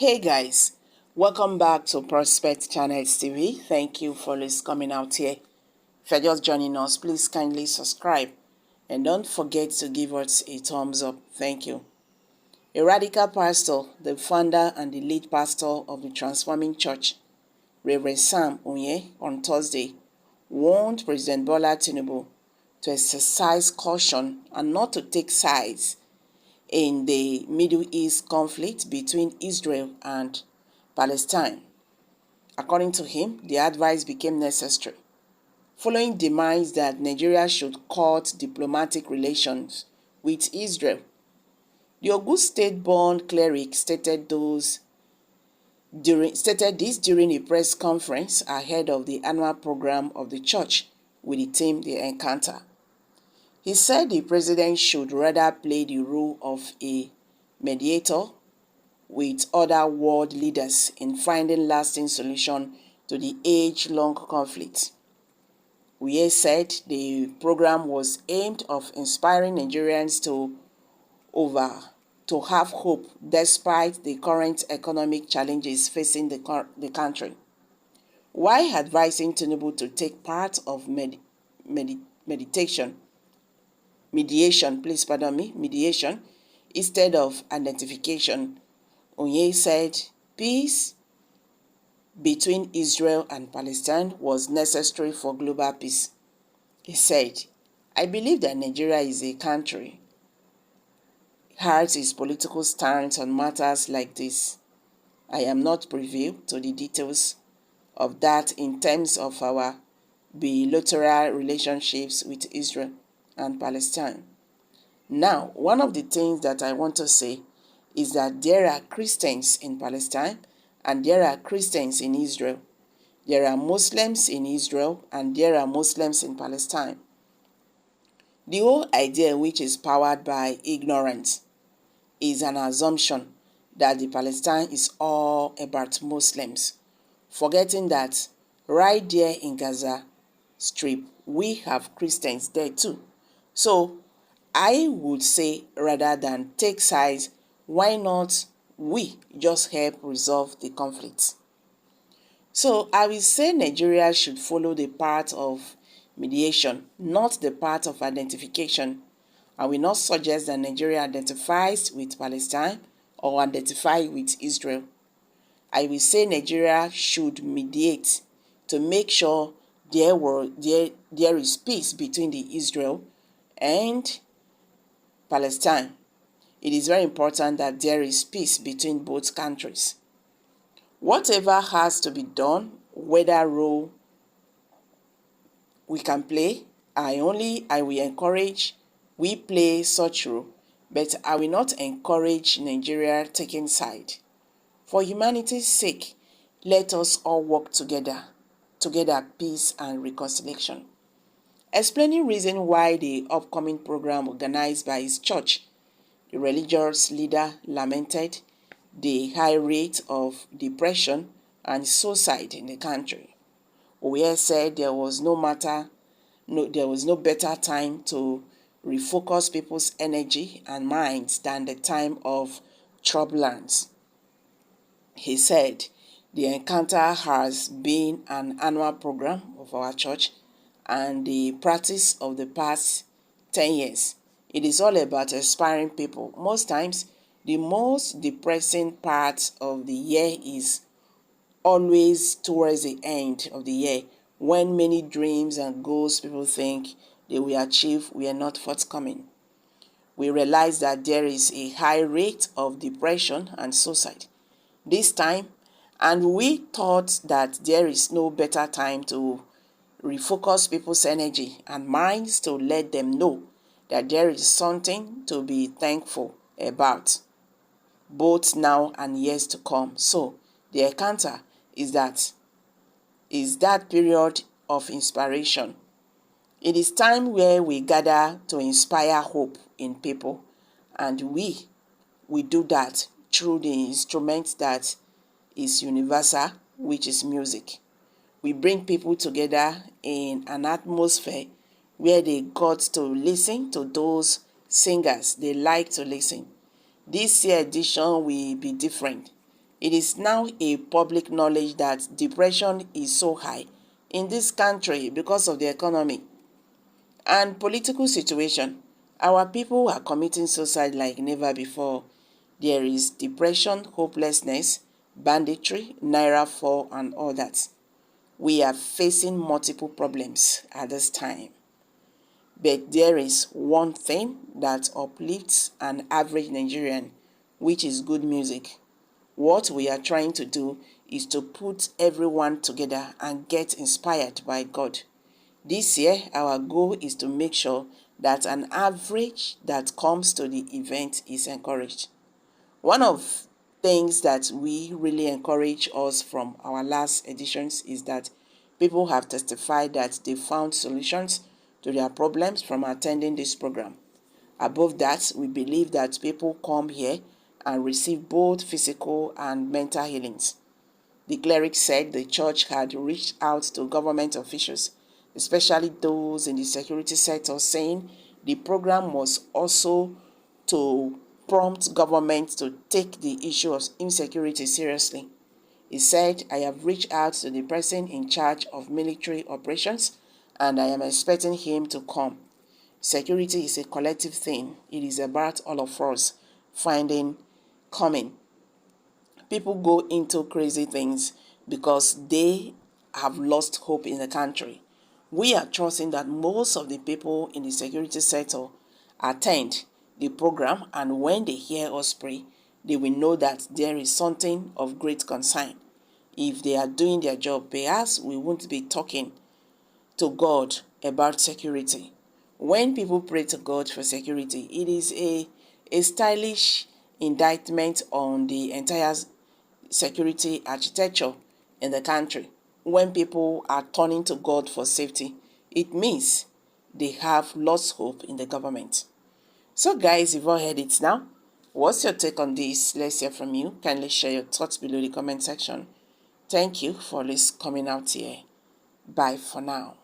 Hey guys, welcome back to Prospect Channels TV. Thank you for coming out here. If you're just joining us, please kindly subscribe and don't forget to give us a thumbs up. Thank you. A radical pastor, the founder and the lead pastor of the Transforming Church, Reverend Sam Onye, on Thursday, warned President Bola Tinubu to exercise caution and not to take sides in the Middle East conflict between Israel and Palestine. According to him, the advice became necessary following demands that Nigeria should cut diplomatic relations with Israel. The Ogun State-born cleric stated this during a press conference ahead of the annual program of the church with the theme The Encounter. He said the president should rather play the role of a mediator with other world leaders in finding lasting solution to the age-long conflict. We said the program was aimed of inspiring Nigerians to have hope despite the current economic challenges facing the country, while advising Tinubu to take part of mediation instead of identification. Onye said peace between Israel and Palestine was necessary for global peace. He said, "I believe that Nigeria is a country has its political stance on matters like this. I am not privy to the details of that in terms of our bilateral relationships with Israel and Palestine. Now, one of the things that I want to say is that there are Christians in Palestine and there are Christians in Israel. There are Muslims in Israel and there are Muslims in Palestine. The whole idea, which is powered by ignorance, is an assumption that the Palestine is all about Muslims, forgetting that right there in Gaza Strip, we have Christians there too. So I would say, rather than take sides, why not we just help resolve the conflict? So I will say Nigeria should follow the path of mediation, not the path of identification. I will not suggest that Nigeria identifies with Palestine or identify with Israel. I will say Nigeria should mediate to make sure there is peace between the Israel and Palestine. It is very important that there is peace between both countries. Whatever has to be done, whether role we can play, I will encourage we play such role, but I will not encourage Nigeria taking side. For humanity's sake, let us all work together peace and reconciliation. Explaining reason why the upcoming program organized by his church, the religious leader lamented the high rate of depression and suicide in the country. Oye said there was no better time to refocus people's energy and minds than the time of turbulence. He said the encounter has been an annual program of our church and the practice of the past 10 years. It is all about inspiring people. Most times, the most depressing part of the year is always towards the end of the year, when many dreams and goals people think they will achieve were not forthcoming. We realize that there is a high rate of depression and suicide this time, and we thought that there is no better time to refocus people's energy and minds to let them know that there is something to be thankful about, both now and years to come. So the encounter is that period of inspiration. It is time where we gather to inspire hope in people, and we do that through the instrument that is universal, which is music. We bring people together in an atmosphere where they got to listen to those singers they like to listen. This year edition will be different. It is now a public knowledge that depression is so high in this country because of the economy and political situation. Our people are committing suicide like never before. There is depression, hopelessness, banditry, naira fall, and all that. We are facing multiple problems at this time. But there is one thing that uplifts an average Nigerian, which is good music. What we are trying to do is to put everyone together and get inspired by God. This year, our goal is to make sure that an average that comes to the event is encouraged. One of things that we really encourage us from our last editions is that people have testified that they found solutions to their problems from attending this program. Above that, we believe that people come here and receive both physical and mental healings. The cleric said the church had reached out to government officials, especially those in the security sector, saying the program was also to prompt government to take the issue of insecurity seriously. He said, I have reached out to the person in charge of military operations and I am expecting him to come. Security is a collective thing. It is about all of us finding common. People go into crazy things because they have lost hope in the country. We are trusting that most of the people in the security sector attend the program, and when they hear us pray, they will know that there is something of great concern. If they are doing their job, perhaps we won't be talking to God about security. When people pray to God for security, it is a stylish indictment on the entire security architecture in the country. When people are turning to God for safety, it means they have lost hope in the government. So guys, you've all heard it now. What's your take on this? Let's hear from you. Kindly share your thoughts below the comment section. Thank you for this coming out here. Bye for now.